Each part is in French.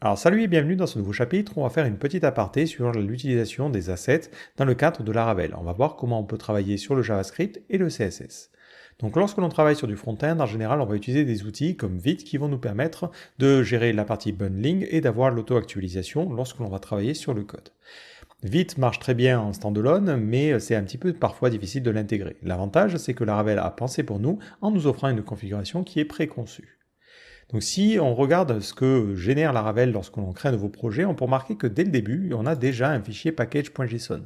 Alors salut et bienvenue dans ce nouveau chapitre où on va faire une petite aparté sur l'utilisation des assets dans le cadre de Laravel. On va voir comment on peut travailler sur le JavaScript et le CSS. Donc lorsque l'on travaille sur du front-end, en général on va utiliser des outils comme Vite qui vont nous permettre de gérer la partie bundling et d'avoir l'auto-actualisation lorsque l'on va travailler sur le code. Vite marche très bien en standalone, mais c'est un petit peu parfois difficile de l'intégrer. L'avantage, c'est que Laravel a pensé pour nous en nous offrant une configuration qui est préconçue. Donc si on regarde ce que génère Laravel lorsque l'on crée un nouveau projet, on peut remarquer que dès le début, on a déjà un fichier package.json.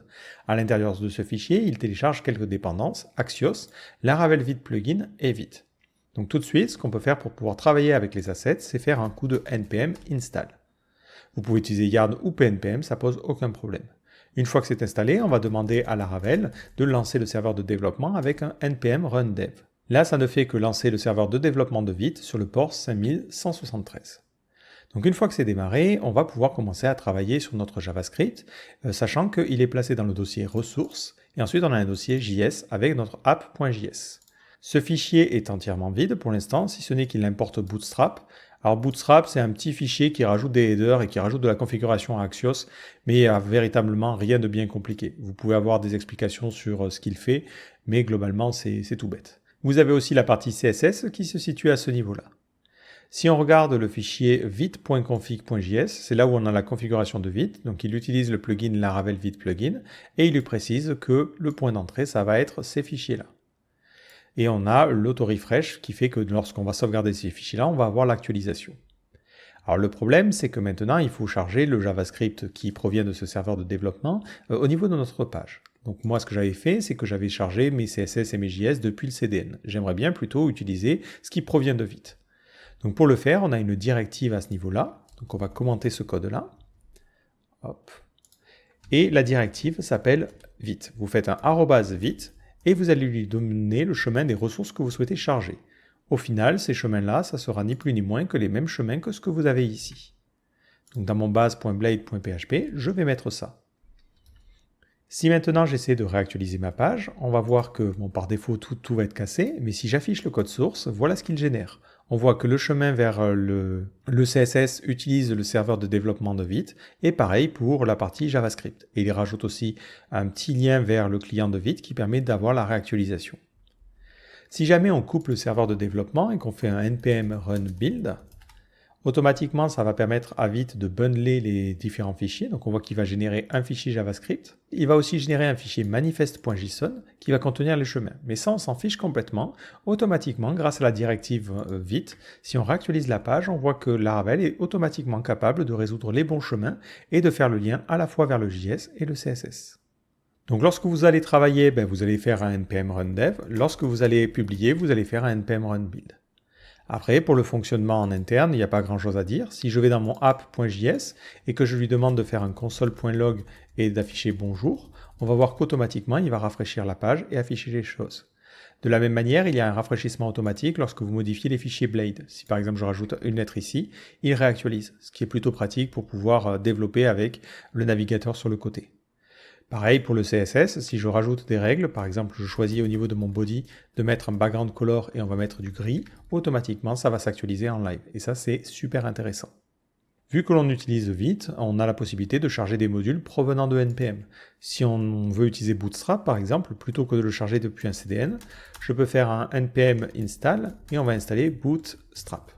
À l'intérieur de ce fichier, il télécharge quelques dépendances, Axios, Laravel Vite plugin et Vite. Donc tout de suite, ce qu'on peut faire pour pouvoir travailler avec les assets, c'est faire un coup de npm install. Vous pouvez utiliser yarn ou pnpm, ça pose aucun problème. Une fois que c'est installé, on va demander à Laravel de lancer le serveur de développement avec un npm run dev. Là, ça ne fait que lancer le serveur de développement de Vite sur le port 5173. Donc une fois que c'est démarré, on va pouvoir commencer à travailler sur notre JavaScript, sachant qu'il est placé dans le dossier ressources, et ensuite on a un dossier JS avec notre app.js. Ce fichier est entièrement vide pour l'instant, si ce n'est qu'il importe Bootstrap. Alors Bootstrap, c'est un petit fichier qui rajoute des headers et qui rajoute de la configuration à Axios, mais il n'y a véritablement rien de bien compliqué. Vous pouvez avoir des explications sur ce qu'il fait, mais globalement c'est tout bête. Vous avez aussi la partie CSS qui se situe à ce niveau-là. Si on regarde le fichier vite.config.js, c'est là où on a la configuration de Vite, donc il utilise le plugin Laravel Vite plugin, et il lui précise que le point d'entrée, ça va être ces fichiers-là. Et on a l'auto-refresh qui fait que lorsqu'on va sauvegarder ces fichiers-là, on va avoir l'actualisation. Alors le problème, c'est que maintenant, il faut charger le JavaScript qui provient de ce serveur de développement au niveau de notre page. Donc moi, ce que j'avais fait, c'est que j'avais chargé mes CSS et mes JS depuis le CDN. J'aimerais bien plutôt utiliser ce qui provient de Vite. Donc pour le faire, on a une directive à ce niveau-là. Donc on va commenter ce code-là. Hop. Et la directive s'appelle Vite. Vous faites un @vite et vous allez lui donner le chemin des ressources que vous souhaitez charger. Au final, ces chemins-là, ça sera ni plus ni moins que les mêmes chemins que ce que vous avez ici. Donc dans mon base.blade.php, je vais mettre ça. Si maintenant j'essaie de réactualiser ma page, on va voir que par défaut tout va être cassé, mais si j'affiche le code source, voilà ce qu'il génère. On voit que le chemin vers le CSS utilise le serveur de développement de Vite, et pareil pour la partie JavaScript. Et il rajoute aussi un petit lien vers le client de Vite qui permet d'avoir la réactualisation. Si jamais on coupe le serveur de développement et qu'on fait un npm run build, automatiquement, ça va permettre à Vite de bundler les différents fichiers. Donc on voit qu'il va générer un fichier JavaScript. Il va aussi générer un fichier manifest.json qui va contenir les chemins. Mais ça, on s'en fiche complètement. Automatiquement, grâce à la directive Vite, si on réactualise la page, on voit que Laravel est automatiquement capable de résoudre les bons chemins et de faire le lien à la fois vers le JS et le CSS. Donc lorsque vous allez travailler, vous allez faire un npm run dev. Lorsque vous allez publier, vous allez faire un npm run build. Après, pour le fonctionnement en interne, il n'y a pas grand-chose à dire. Si je vais dans mon app.js et que je lui demande de faire un console.log et d'afficher bonjour, on va voir qu'automatiquement, il va rafraîchir la page et afficher les choses. De la même manière, il y a un rafraîchissement automatique lorsque vous modifiez les fichiers Blade. Si par exemple je rajoute une lettre ici, il réactualise, ce qui est plutôt pratique pour pouvoir développer avec le navigateur sur le côté. Pareil pour le CSS, si je rajoute des règles, par exemple je choisis au niveau de mon body de mettre un background color et on va mettre du gris, automatiquement ça va s'actualiser en live. Et ça c'est super intéressant. Vu que l'on utilise Vite, on a la possibilité de charger des modules provenant de NPM. Si on veut utiliser Bootstrap par exemple, plutôt que de le charger depuis un CDN, je peux faire un npm install et on va installer Bootstrap.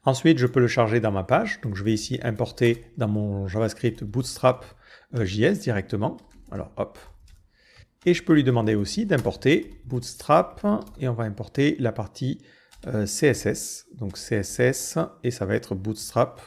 Ensuite, je peux le charger dans ma page. Donc, je vais ici importer dans mon JavaScript Bootstrap JS directement. Alors, hop. Et je peux lui demander aussi d'importer Bootstrap et on va importer la partie CSS. Donc, CSS et ça va être Bootstrap.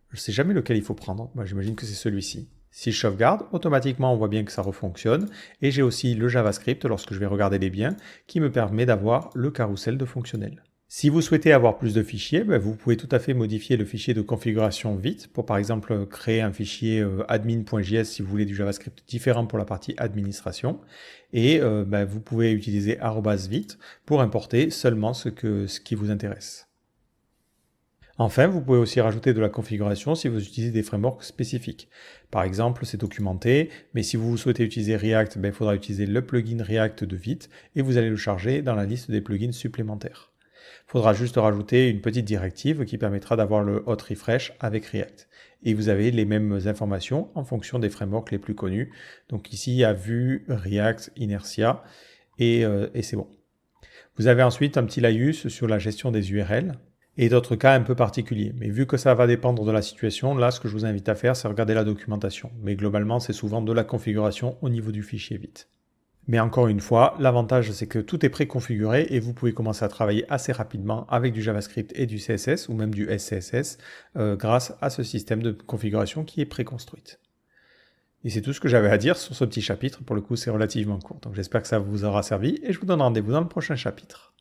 Je ne sais jamais lequel il faut prendre. Moi, j'imagine que c'est celui-ci. Si je sauvegarde, automatiquement, on voit bien que ça refonctionne. Et j'ai aussi le JavaScript, lorsque je vais regarder les biens, qui me permet d'avoir le carrousel de fonctionnel. Si vous souhaitez avoir plus de fichiers, vous pouvez tout à fait modifier le fichier de configuration Vite pour par exemple créer un fichier admin.js si vous voulez du JavaScript différent pour la partie administration. Et vous pouvez utiliser @vite pour importer seulement ce qui vous intéresse. Enfin, vous pouvez aussi rajouter de la configuration si vous utilisez des frameworks spécifiques. Par exemple, c'est documenté, mais si vous souhaitez utiliser React, il faudra utiliser le plugin React de Vite et vous allez le charger dans la liste des plugins supplémentaires. Il faudra juste rajouter une petite directive qui permettra d'avoir le hot refresh avec React. Et vous avez les mêmes informations en fonction des frameworks les plus connus. Donc ici, il y a Vue, React, Inertia, et c'est bon. Vous avez ensuite un petit laïus sur la gestion des URL et d'autres cas un peu particuliers. Mais vu que ça va dépendre de la situation, là, ce que je vous invite à faire, c'est regarder la documentation. Mais globalement, c'est souvent de la configuration au niveau du fichier vite. Mais encore une fois, l'avantage, c'est que tout est préconfiguré et vous pouvez commencer à travailler assez rapidement avec du JavaScript et du CSS ou même du SCSS grâce à ce système de configuration qui est préconstruite. Et c'est tout ce que j'avais à dire sur ce petit chapitre. Pour le coup, c'est relativement court. Donc j'espère que ça vous aura servi et je vous donne rendez-vous dans le prochain chapitre.